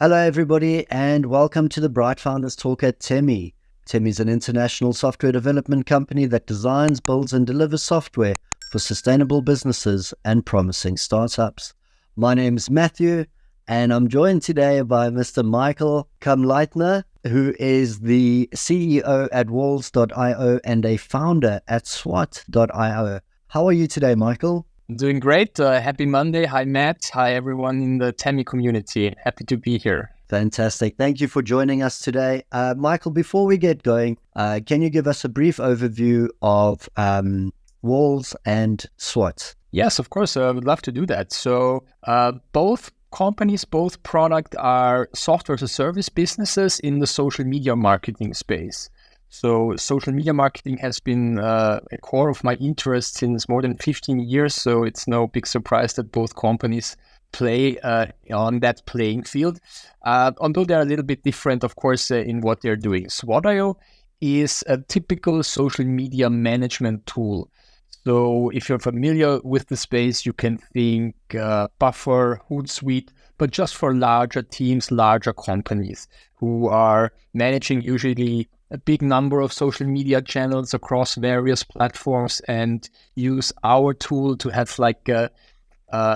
Hello, everybody, and welcome to the Bright Founders Talk at Temi. Temi is an international software development company that designs, builds, and delivers software for sustainable businesses and promising startups. My name is Matthew, and I'm joined today by Mr. Michael Kamleitner, who is the CEO at Walls.io and a founder at SWAT.io. How are you today, Michael? Doing great. Happy Monday. Hi, Matt. Hi, everyone in the Temi community. Happy to be here. Fantastic. Thank you for joining us today. Michael, before we get going, can you give us a brief overview of Walls and SWAT? Yes, of course. I would love to do that. So both companies, both product are software as a service businesses in the social media marketing space. So social media marketing has been a core of my interest since more than 15 years. So it's no big surprise that both companies play on that playing field. Although they're a little bit different, of course, in what they're doing. SWAT.io is a typical social media management tool. So if you're familiar with the space, you can think Buffer, Hootsuite, but just for larger teams, larger companies who are managing usually a big number of social media channels across various platforms and use our tool to have like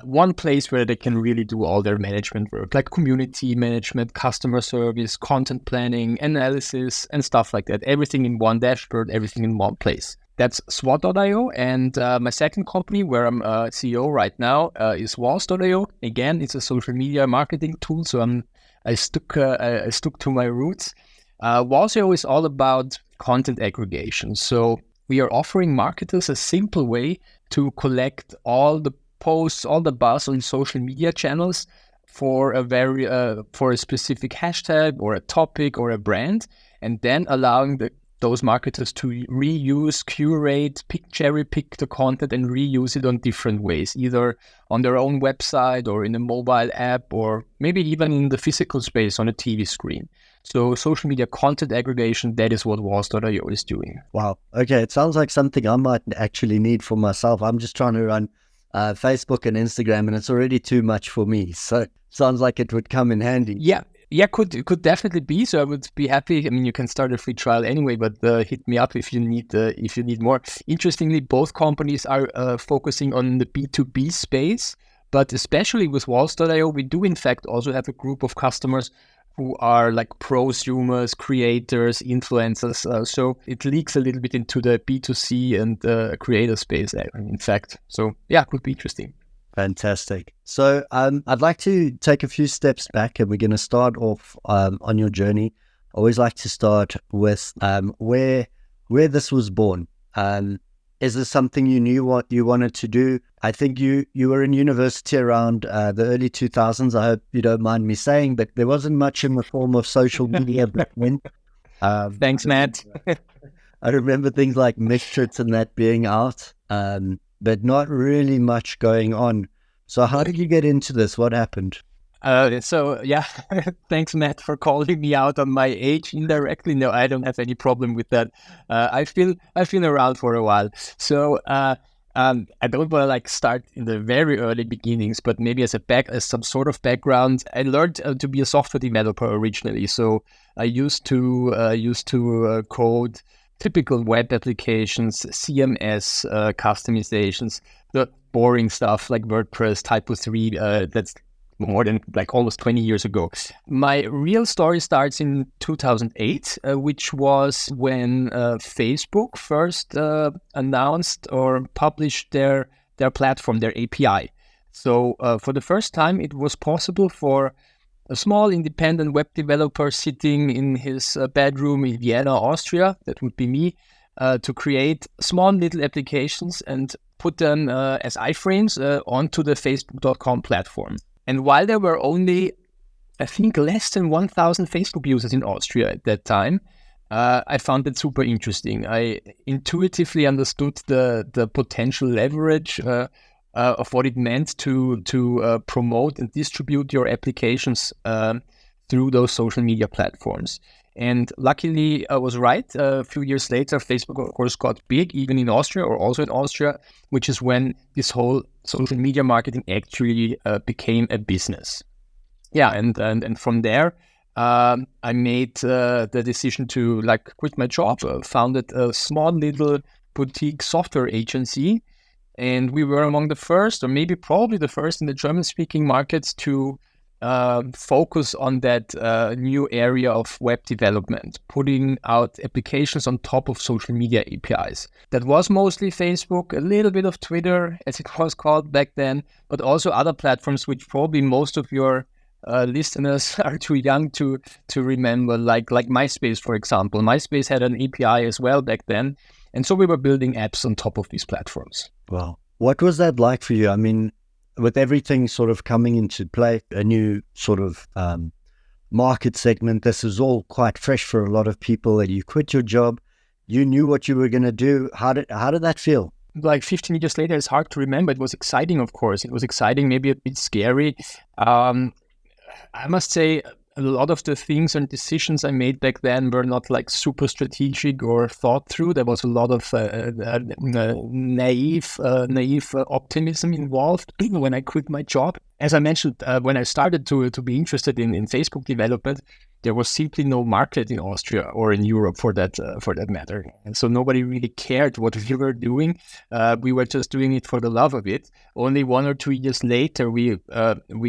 one place where they can really do all their management work, like community management, customer service, content planning, analysis, and stuff like that. Everything in one dashboard, everything in one place. That's SWAT.io. And my second company, where I'm CEO right now, is Walls.io. Again, it's a social media marketing tool, so I stuck to my roots. Walls.io is all about content aggregation. So we are offering marketers a simple way to collect all the posts, all the buzz on social media channels for a specific hashtag or a topic or a brand, and then allowing those marketers to reuse, curate, cherry pick the content and reuse it on different ways, either on their own website or in a mobile app, or maybe even in the physical space on a TV screen. So social media content aggregation, that is what Walls.io is doing. Wow. Okay. It sounds like something I might actually need for myself. I'm just trying to run Facebook and Instagram, and it's already too much for me. So it sounds like it would come in handy. Yeah, could definitely be. So I would be happy. I mean, you can start a free trial anyway, but hit me up if you need more. Interestingly, both companies are focusing on the B2B space, but especially with Walls.io, we do in fact also have a group of customers who are like prosumers, creators, influencers. So it leaks a little bit into the B2C and creator space, in fact. So yeah, it could be interesting. Fantastic. So I'd like to take a few steps back, and we're going to start off on your journey. I always like to start with where this was born. Is this something you knew what you wanted to do? I think you were in university around the early 2000s. I hope you don't mind me saying, but there wasn't much in the form of social media back then. Thanks, Matt. I remember things like Mixtrits and that being out, but not really much going on. So how did you get into this? What happened? So yeah, thanks, Matt, for calling me out on my age indirectly. No, I don't have any problem with that. I've been around for a while. So I don't want to start in the very early beginnings, but maybe as some sort of background, I learned to be a software developer originally. So I used to code typical web applications, CMS customizations, the boring stuff like WordPress, Typo 3. That's more than almost 20 years ago. My real story starts in 2008, which was when Facebook first announced or published their platform, their API. So for the first time, it was possible for a small independent web developer sitting in his bedroom in Vienna, Austria, that would be me, to create small little applications and put them as iframes onto the Facebook.com platform. And while there were only, I think, less than 1,000 Facebook users in Austria at that time, I found it super interesting. I intuitively understood the potential leverage of what it meant to promote and distribute your applications through those social media platforms. And luckily, I was right. A few years later, Facebook, of course, got big, even in Austria, or also in Austria, which is when this whole social media marketing actually became a business. yeah, and from there, I made the decision to quit my job, founded a small little boutique software agency, and we were among the first, or maybe probably the first in the German-speaking markets to focus on that new area of web development, putting out applications on top of social media APIs. That was mostly Facebook, a little bit of Twitter, as it was called back then, but also other platforms, which probably most of your listeners are too young to remember, like MySpace, for example. MySpace had an API as well back then, and so we were building apps on top of these platforms. Wow. What was that like for you? I mean, with everything sort of coming into play, a new sort of market segment, this is all quite fresh for a lot of people, and you quit your job, you knew what you were going to do. How did that feel? Like 15 years later, it's hard to remember. It was exciting, of course. It was exciting, maybe a bit scary. I must say, a lot of the things and decisions I made back then were not like super strategic or thought through. There was a lot of naive optimism involved when I quit my job. As I mentioned, when I started to be interested in Facebook development, there was simply no market in Austria or in Europe for that matter. And so nobody really cared what we were doing. We were just doing it for the love of it. Only 1 or 2 years later, we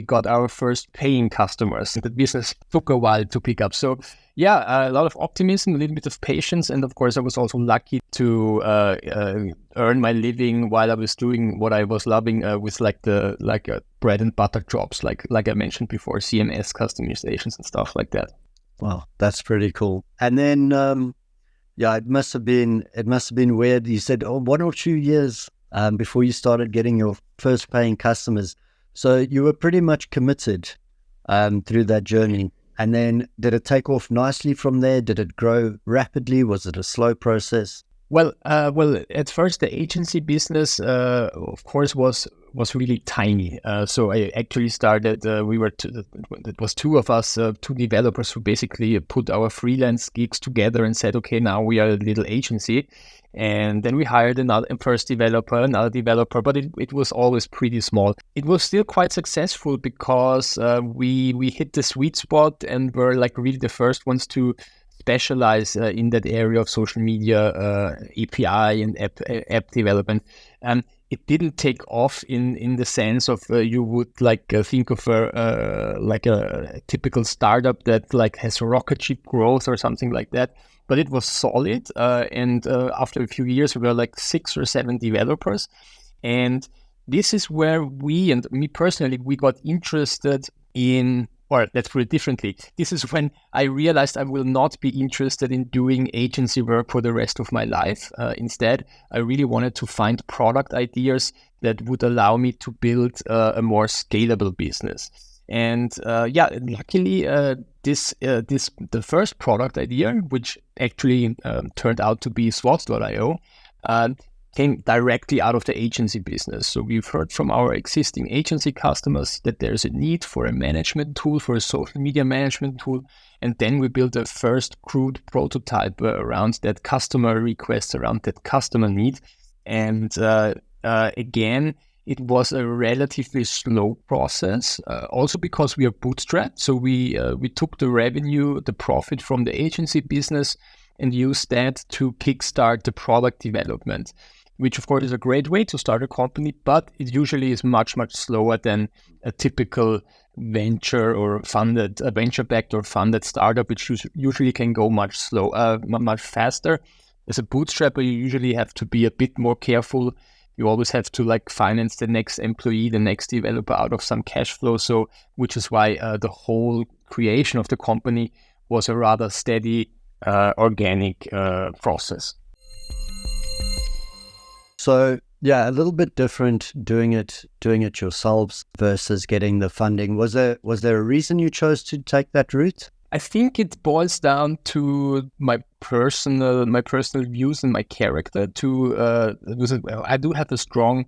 got our first paying customers. The business took a while to pick up. So yeah, a lot of optimism, a little bit of patience. And of course, I was also lucky to earn my living while I was doing what I was loving with bread and butter jobs, like I mentioned before, CMS customizations and stuff like that. Wow, that's pretty cool. And then, it must have been weird. You said 1 or 2 years before you started getting your first paying customers. So you were pretty much committed through that journey. And then did it take off nicely from there? Did it grow rapidly? Was it a slow process? Well, at first the agency business, of course, was really tiny. So I actually started. It was two of us, two developers, who basically put our freelance gigs together and said, "Okay, now we are a little agency." And then we hired another developer, but it was always pretty small. It was still quite successful because we hit the sweet spot and were like really the first ones to specialize in that area of social media API and app development. It didn't take off in the sense of you would think of a typical startup that has rocket ship growth or something like that. But it was solid, and after a few years, we were 6 or 7 developers, and this is where we, and me personally, we got interested in. Or let's put it differently. This is when I realized I will not be interested in doing agency work for the rest of my life. Instead, I really wanted to find product ideas that would allow me to build a more scalable business. And luckily, the first product idea, which actually turned out to be Swots.io, came directly out of the agency business. So we've heard from our existing agency customers that there's a need for a management tool, for a social media management tool. And then we built a first crude prototype around that customer request, around that customer need. And again, it was a relatively slow process, also because we are bootstrapped. So we took the revenue, the profit from the agency business, and used that to kickstart the product development, which of course is a great way to start a company, but it usually is much, much slower than a typical venture venture-backed or funded startup, which usually can go much faster. As a bootstrapper, you usually have to be a bit more careful. You always have to finance the next employee, the next developer out of some cash flow. So, which is why the whole creation of the company was a rather steady, organic process. So yeah, a little bit different doing it yourselves versus getting the funding. Was there a reason you chose to take that route? I think it boils down to my personal views and my character. I do have a strong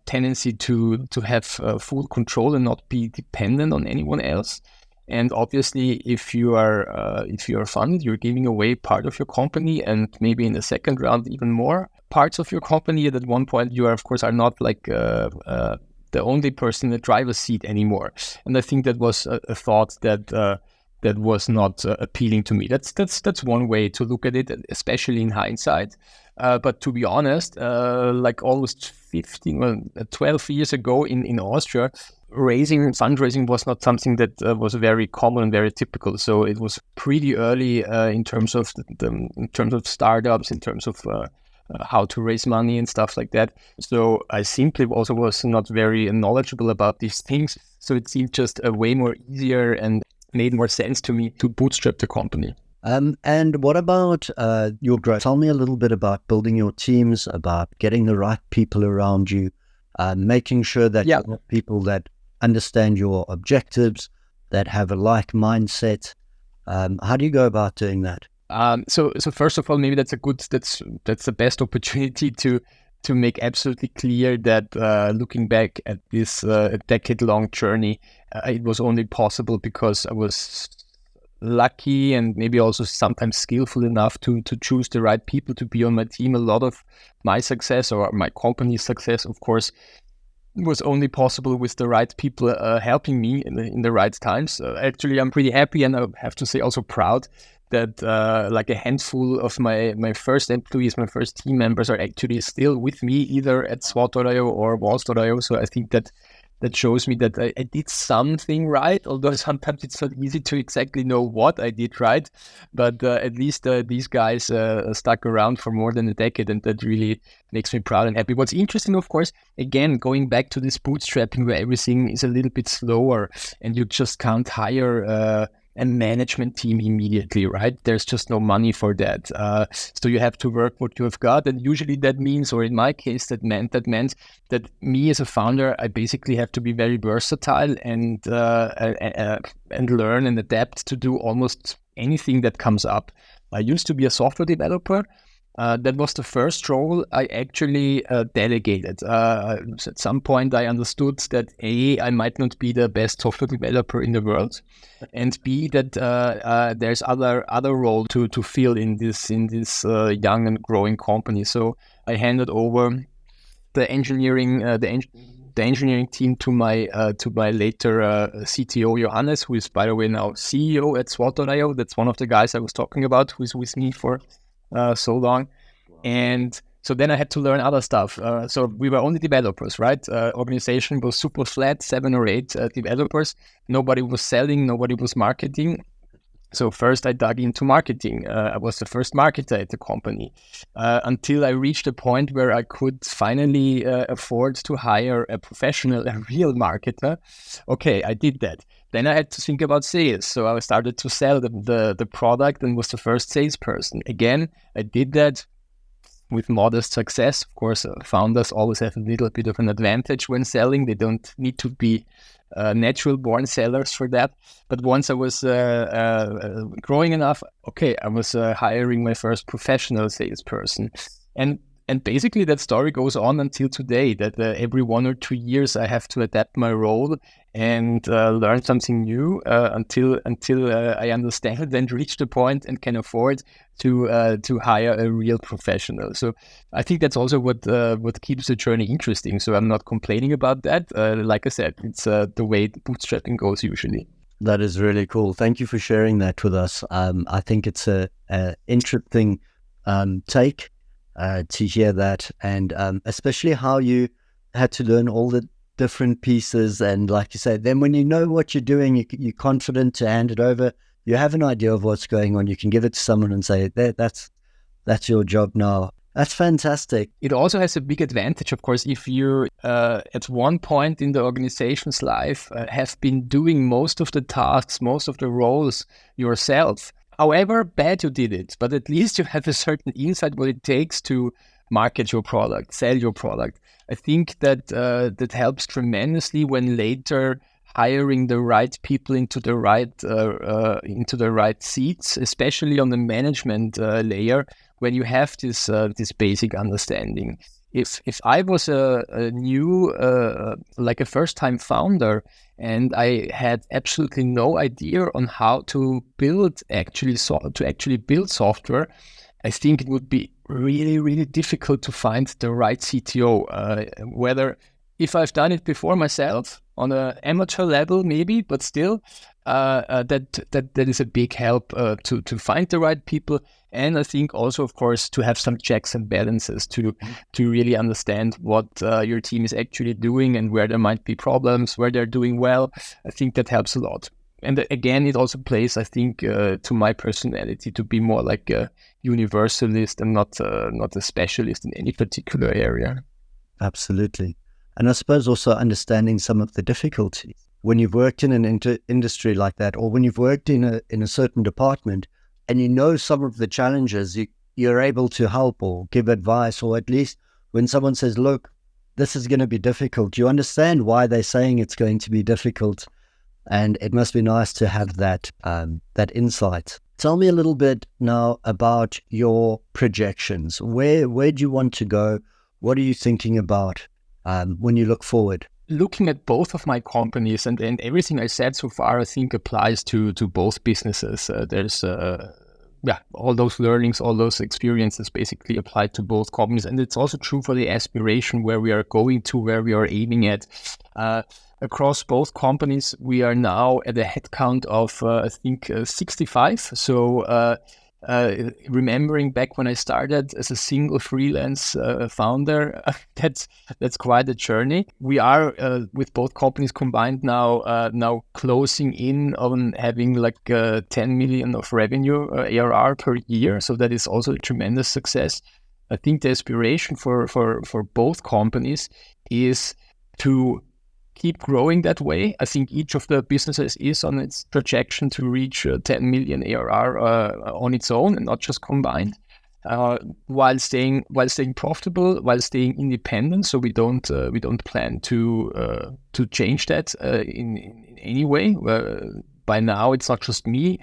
tendency to have full control and not be dependent on anyone else. And obviously, if you are funded, you're giving away part of your company, and maybe in the second round even more parts of your company. And at one point, you are of course not the only person in the driver's seat anymore. And I think that was a thought that was not appealing to me. That's one way to look at it, especially in hindsight. But to be honest, like almost 12 years ago in Austria, fundraising was not something that was very common and very typical. So it was pretty early in terms of in terms of startups, in terms of how to raise money and stuff like that. So I simply also was not very knowledgeable about these things. So it seemed just a way more easier and made more sense to me to bootstrap the company. And what about your growth? Tell me a little bit about building your teams, about getting the right people around you, making sure that you have people that understand your objectives, that have a like mindset. How do you go about doing that? So first of all, maybe that's the best opportunity to make absolutely clear that looking back at this decade-long journey, it was only possible because I was lucky and maybe also sometimes skillful enough to choose the right people to be on my team. A lot of my success or my company's success, of course, was only possible with the right people helping me in the right times. Actually, I'm pretty happy, and I have to say also proud that like a handful of my first employees, my first team members are actually still with me either at SWOT.io or Walls.io. So I think that shows me that I did something right, although sometimes it's not easy to exactly know what I did right. But at least these guys stuck around for more than a decade, and that really makes me proud and happy. What's interesting, of course, again, going back to this bootstrapping where everything is a little bit slower and you just can't hire a management team immediately, right? There's just no money for that. So you have to work what you have got. And usually that means, or in my case, that meant that me as a founder, I basically have to be very versatile and learn and adapt to do almost anything that comes up. I used to be a software developer. That was the first role I actually delegated. At some point, I understood that A, I might not be the best software developer in the world, and B, that there's other role to fill in this young and growing company. So I handed over the engineering engineering team to my later CTO Johannes, who is, by the way, now CEO at SWOT.io. That's one of the guys I was talking about, who's with me for so long. And so then I had to learn other stuff. So we were only developers, right? Organization was super flat, 7 or 8 developers. Nobody was selling, nobody was marketing. So first I dug into marketing. I was the first marketer at the company until I reached a point where I could finally afford to hire a professional, a real marketer. Okay, I did that. Then I had to think about sales. So I started to sell the product and was the first salesperson. Again, I did that with modest success. Of course, founders always have a little bit of an advantage when selling. They don't need to be natural born sellers for that. But once I was growing enough, okay, I was hiring my first professional salesperson. And basically that story goes on until today, that every 1 or 2 years I have to adapt my role and learn something new until I understand and reach the point and can afford to hire a real professional. So I think that's also what keeps the journey interesting. So I'm not complaining about that. Like I said, it's the way bootstrapping goes usually. That is really cool. Thank you for sharing that with us. I think it's a interesting take to hear that, and especially how you had to learn all the different pieces. And like you said, then when you know what you're doing, you're confident to hand it over. You have an idea of what's going on. You can give it to someone and say, that's your job now. That's fantastic. It also has a big advantage, of course, if you at one point in the organization's life have been doing most of the tasks, most of the roles yourself. However bad you did it, but at least you have a certain insight what it takes to market your product, sell your product. I think that that helps tremendously when later hiring the right people into the right seats, especially on the management layer, when you have this basic understanding. If I was a new like a first time founder and I had absolutely no idea on how to build build software, I think it would be really, really difficult to find the right CTO. Whether if I've done it before myself on an amateur level, maybe, but still, that is a big help to find the right people, and I think also, of course, to have some checks and balances to really understand what your team is actually doing and where there might be problems, where they're doing well. I think that helps a lot. And again, it also plays, I think, to my personality to be more like a universalist and not a specialist in any particular area. Absolutely. And I suppose also understanding some of the difficulties. When you've worked in an industry like that, or when you've worked in a certain department, and you know some of the challenges, you're able to help or give advice, or at least when someone says, look, this is going to be difficult, you understand why they're saying it's going to be difficult. And it must be nice to have that insight. Tell me a little bit now about your projections. Where do you want to go? What are you thinking about when you look forward? Looking at both of my companies and everything I said so far, I think applies to both businesses. There's all those learnings, all those experiences basically apply to both companies. And it's also true for the aspiration where we are going to, where we are aiming at. Across both companies, we are now at a headcount of, I think, 65. So remembering back when I started as a single freelance founder, that's quite a journey. We are with both companies combined now closing in on having like 10 million of revenue ARR per year. So that is also a tremendous success. I think the aspiration for both companies is to keep growing that way. I think each of the businesses is on its projection to reach 10 million ARR on its own and not just combined, while staying profitable, while staying independent. So we don't plan to change that in any way. By now, it's not just me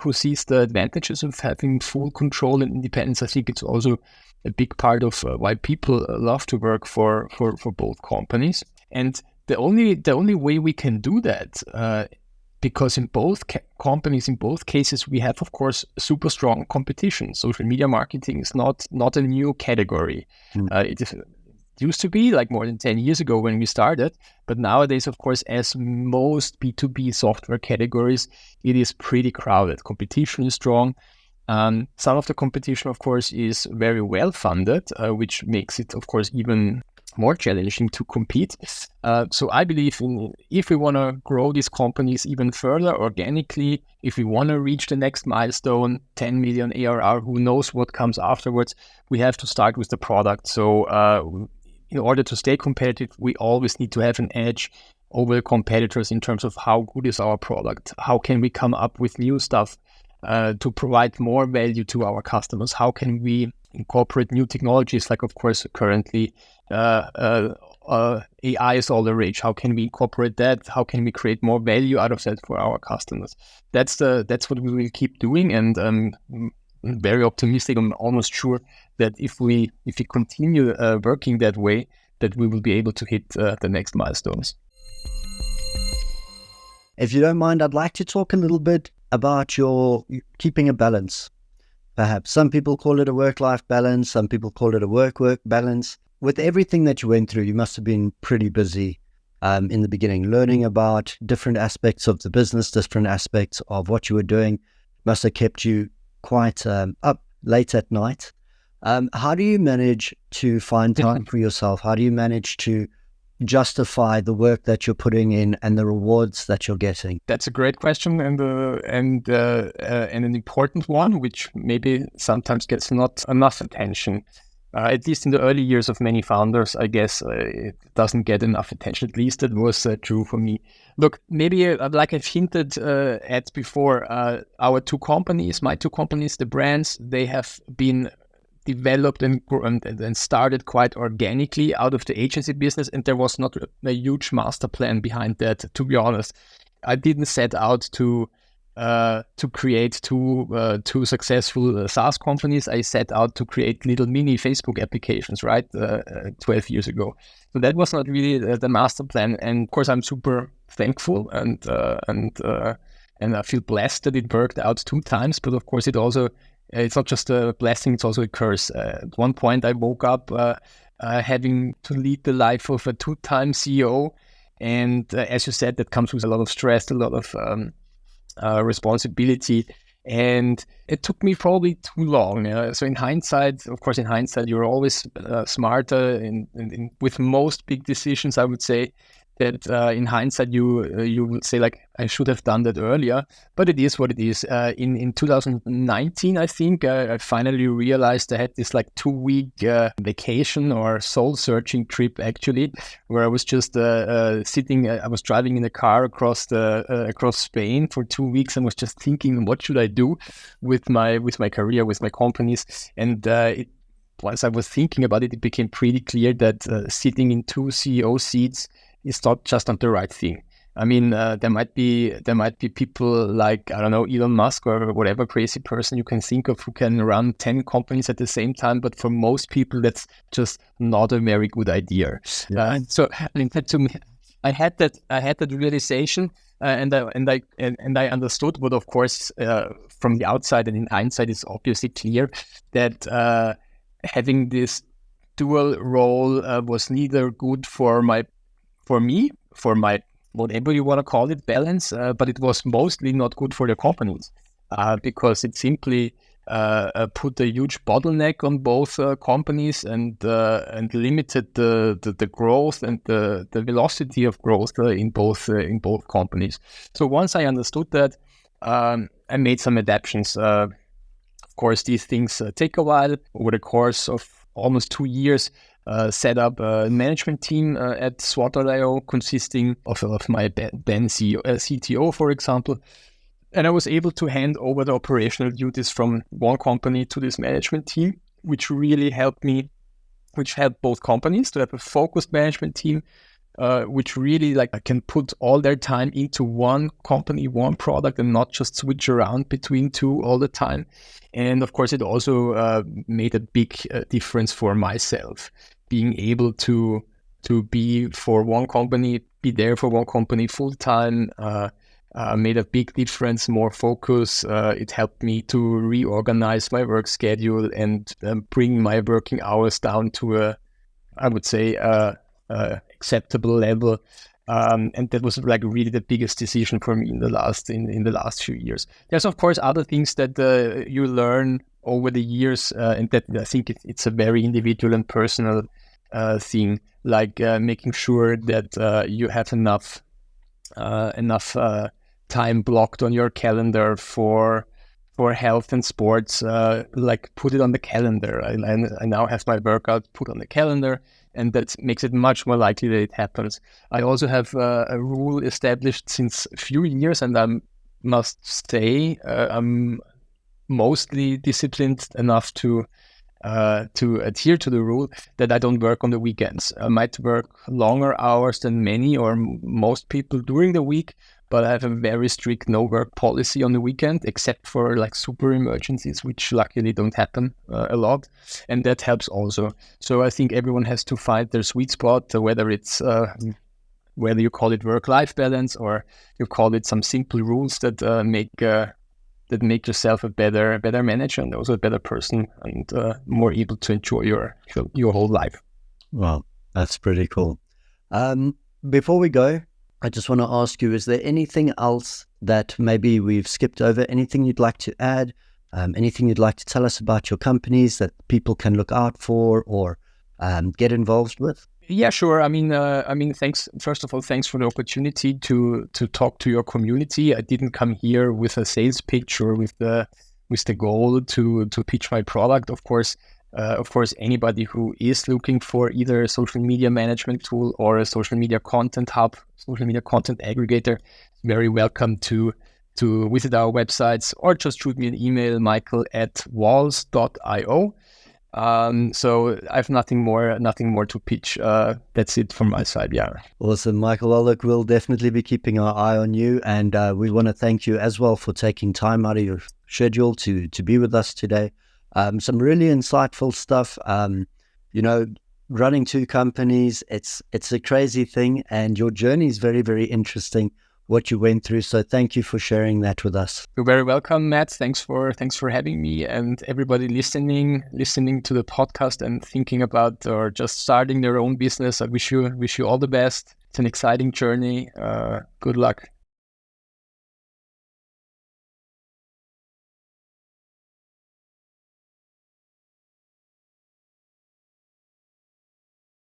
who sees the advantages of having full control and independence. I think it's also a big part of why people love to work for both companies. And the only way we can do that, because in both companies, in both cases, we have, of course, super strong competition. Social media marketing is not a new category. It used to be like more than 10 years ago when we started. But nowadays, of course, as most B2B software categories, it is pretty crowded. Competition is strong. Some of the competition, of course, is very well funded, which makes it, of course, even more challenging to compete. So I believe if we want to grow these companies even further organically, if we want to reach the next milestone, 10 million ARR, who knows what comes afterwards, we have to start with the product. So in order to stay competitive, we always need to have an edge over the competitors in terms of how good is our product, how can we come up with new stuff to provide more value to our customers, how can we incorporate new technologies, like of course currently AI is all the rage. How can we incorporate that? How can we create more value out of that for our customers? That's what we will keep doing, and I'm very optimistic. I'm almost sure that if we continue working that way, that we will be able to hit the next milestones. If you don't mind, I'd like to talk a little bit about your keeping a balance. Perhaps some people call it a work-life balance, some people call it a work-work balance. With everything that you went through, you must have been pretty busy in the beginning, learning about different aspects of the business, different aspects of what you were doing. Must have kept you quite up late at night. How do you manage to find time for yourself? How do you manage to justify the work that you're putting in and the rewards that you're getting? That's a great question and an important one, which maybe sometimes gets not enough attention. At least in the early years of many founders, I guess it doesn't get enough attention. At least that was true for me. Look, maybe like I've hinted at before, our two companies, my two companies, the brands, they have been developed and started quite organically out of the agency business, and there was not a huge master plan behind that. To be honest, I didn't set out to create two successful SaaS companies. I set out to create little mini Facebook applications, right? 12 years ago. So that was not really the master plan. And of course, I'm super thankful and I feel blessed that it worked out 2 times. But of course, it's not just a blessing, it's also a curse. At one point, I woke up having to lead the life of a two-time CEO. And as you said, that comes with a lot of stress, a lot of responsibility. And it took me probably too long. So in hindsight, you're always smarter. And with most big decisions, I would say that in hindsight, you would say like, I should have done that earlier. But it is what it is. In 2019, I think, I finally realized I had this like 2-week vacation or soul-searching trip, actually, where I was just sitting. I was driving in a car across Spain for 2 weeks and was just thinking, what should I do with my career, with my companies? And once I was thinking about it, it became pretty clear that sitting in 2 CEO seats is not the right thing. I mean, there might be people like, I don't know, Elon Musk or whatever crazy person you can think of who can run 10 companies at the same time. But for most people, that's just not a very good idea. Yeah. So in fact, to me, I had that realization, and I understood. But of course, from the outside and in hindsight, it's obviously clear that having this dual role was neither good for my whatever you want to call it, balance, but it was mostly not good for the companies because it simply put a huge bottleneck on both companies and limited the growth and the velocity of growth in both companies. So once I understood that, I made some adaptations. Of course, these things take a while. Over the course of almost 2 years, set up a management team at SWOT.io consisting of my then CTO, for example. And I was able to hand over the operational duties from one company to this management team, which really helped both companies to have a focused management team, which really can put all their time into one company, one product, and not just switch around between two all the time. And of course, it also made a big difference for myself. Being able to be there for one company full time made a big difference. More focus. It helped me to reorganize my work schedule and bring my working hours down to I would say, acceptable level. And that was really the biggest decision for me in the last few years. There's of course other things that you learn over the years, and that I think it's a very individual and personal thing, like making sure that you have enough time blocked on your calendar for health and sports. Put it on the calendar. I now have my workout put on the calendar, and that makes it much more likely that it happens. I also have a rule established since a few years, and I must say I'm mostly disciplined enough to adhere to the rule that I don't work on the weekends. I might work longer hours than many or most people during the week, but I have a very strict no work policy on the weekend, except for super emergencies, which luckily don't happen a lot. And that helps also. So I think everyone has to find their sweet spot, whether it's whether you call it work-life balance or you call it some simple rules that make yourself a better manager and also a better person and more able to enjoy your whole life. Wow, that's pretty cool. Before we go, I just want to ask you, is there anything else that maybe we've skipped over? Anything you'd like to add? Anything you'd like to tell us about your companies that people can look out for or get involved with? Yeah, sure. I mean, thanks. First of all, thanks for the opportunity to talk to your community. I didn't come here with a sales pitch or with the goal to pitch my product. Of course, anybody who is looking for either a social media management tool or a social media content hub, social media content aggregator, is very welcome to visit our websites or just shoot me an email, michael@walls.io. So I have nothing more to pitch. That's it from my side. Yeah. Awesome, Michael. Well, look, we'll definitely be keeping our eye on you, and we want to thank you as well for taking time out of your schedule to be with us today. Some really insightful stuff. Running two companies, it's a crazy thing, and your journey is very, very interesting what you went through. So thank you for sharing that with us. You're very welcome, Matt. Thanks for having me, and everybody listening to the podcast and thinking about or just starting their own business. I wish you all the best. It's an exciting journey. Good luck.